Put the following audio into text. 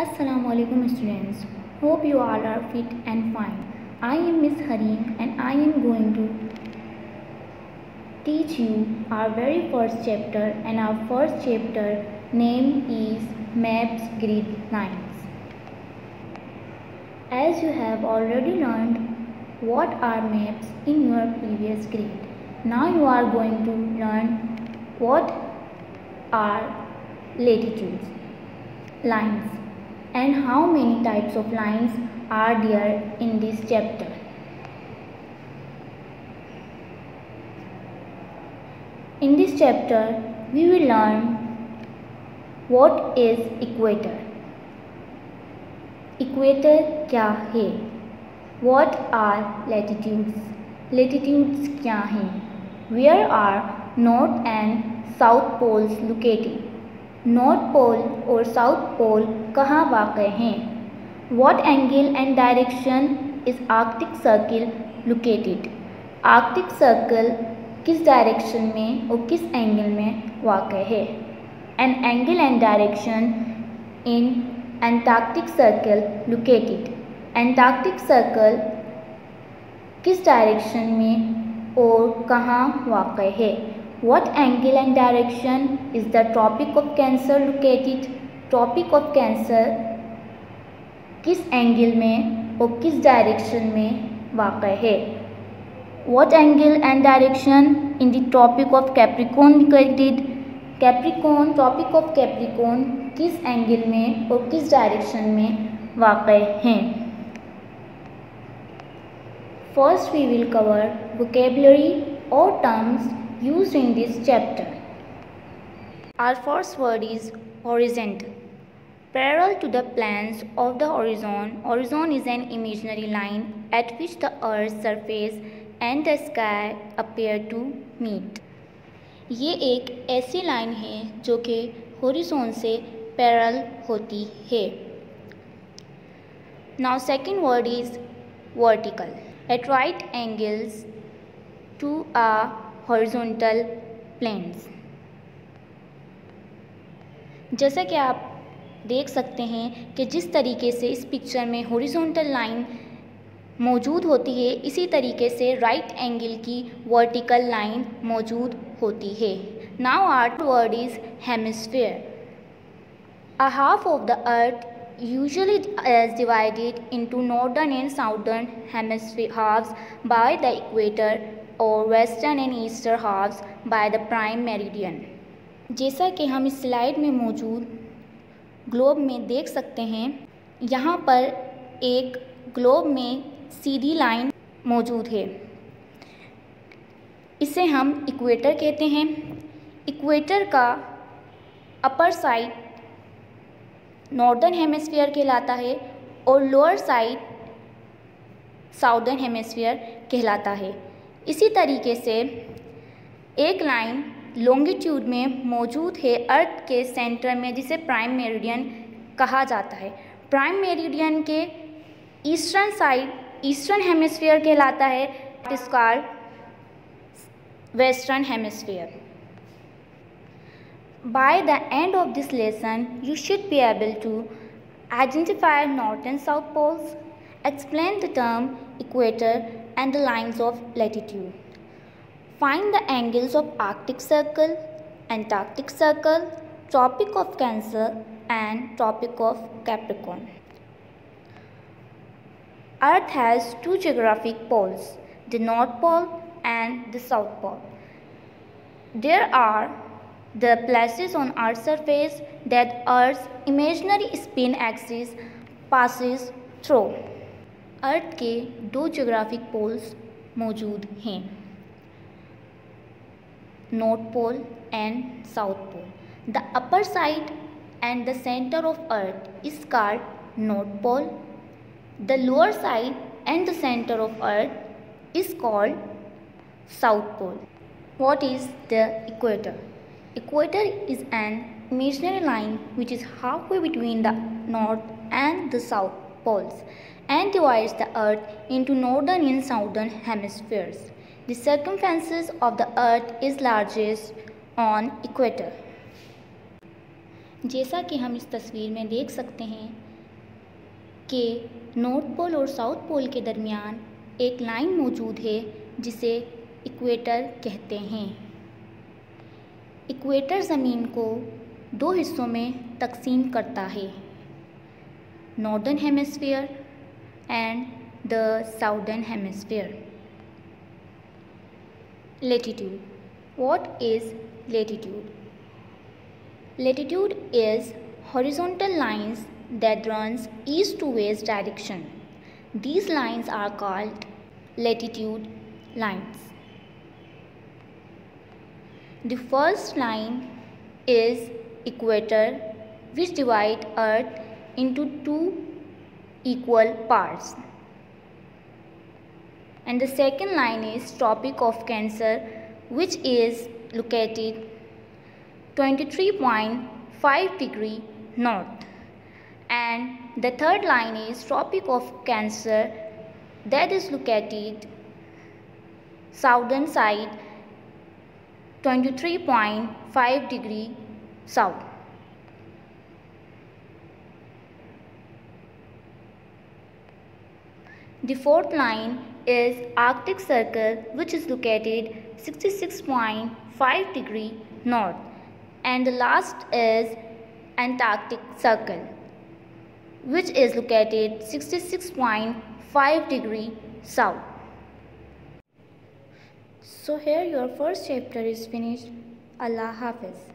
Assalamualaikum students. Hope you all are fit and fine. I am Miss Harim and I am going to teach you our very first chapter, and our first chapter name is Maps Grid Lines. As you have already learned what are maps in your previous grade, now you are going to learn what are latitudes, lines, and how many types of lines are there in this chapter. In this chapter, we will learn what is equator. Equator क्या है? What are latitudes? Latitudes क्या हैं? Where are north and south poles located? North pole और south पोल कहाँ वाक़ हैं? What angle and direction is Arctic Circle located? Arctic circle किस direction में और किस एंगल में वाक़ है? An angle and direction in Antarctic Circle located? Antarctic circle किस डायरेक्शन में और कहाँ वाक़ है? What angle and direction is the Tropic of Cancer located? Tropic of Cancer किस एंगल में और किस डायरेक्शन में वाक़ है? What angle and direction in the Tropic of Capricorn located? Capricorn, Tropic of Capricorn किस एंगल में और किस डायरेक्शन में वाक़ हैं? First we will cover vocabulary or terms used in this chapter. Our first word is horizontal. Parallel to the planes of the horizon, horizon is an imaginary line at which the earth's surface and the sky appear to meet. ये एक ऐसी line है जो कि horizon से parallel होती है. Now second word is vertical. At right angles to a horizontal planes. जैसा कि आप देख सकते हैं कि जिस तरीके से इस पिक्चर में हॉरिजॉन्टल लाइन मौजूद होती है, इसी तरीके से राइट एंगल की वर्टिकल लाइन मौजूद होती है. Now our word is hemisphere. A half of the earth usually is divided into northern and southern hemisphere halves by the equator और western and eastern halves by the prime meridian. जैसा कि हम इस slide में मौजूद globe में देख सकते हैं, यहाँ पर एक ग्लोब में सीधी लाइन मौजूद है. इसे हम इक्वेटर कहते हैं. इक्वेटर का अपर साइड नॉर्दर्न हेमिस्फीयर कहलाता है और लोअर साइड साउदर्न हेमिस्फीयर कहलाता है. इसी तरीके से एक लाइन लॉन्गिट्यूड में मौजूद है अर्थ के सेंटर में, जिसे प्राइम मेरिडियन कहा जाता है. प्राइम मेरिडियन के ईस्टर्न साइड ईस्टर्न हेमिस्फीयर कहलाता है. It is called western hemisphere. By the end of this lesson you should be able to identify north and south poles, explain the term equator and the lines of latitude. Find the angles of Arctic Circle, Antarctic Circle, Tropic of Cancer and Tropic of Capricorn. Earth has two geographic poles, the North Pole and the South Pole. There are the places on Earth's surface that Earth's imaginary spin axis passes through. Earth के दो geographic poles मौजूद हैं, north pole and south pole. The upper side and the centre of earth is called north pole. The lower side and the centre of earth is called south pole. What is the equator? Equator is an imaginary line which is halfway between the north and the south poles and divides the earth into northern and southern hemispheres. The circumference of the earth is largest on equator. जैसा कि हम इस तस्वीर में देख सकते हैं कि नॉर्थ पोल और साउथ पोल के दरमियान एक लाइन मौजूद है जिसे इक्वेटर कहते हैं। इक्वेटर ज़मीन को दो हिस्सों में तकसीम करता है, northern hemisphere and the southern hemisphere. Latitude. What is latitude? Latitude is horizontal lines that runs east to west direction. These lines are called latitude lines. The first line is equator, which divide Earth into two equal parts. And the second line is Tropic of Cancer, which is located 23.5 degree north. And the third line is Tropic of Cancer, that is located southern side 23.5 degree south. The fourth line is Arctic Circle, which is located 66.5 degree north, and the last is Antarctic Circle, which is located 66.5 degree south. So here your first chapter is finished. Allah Hafiz.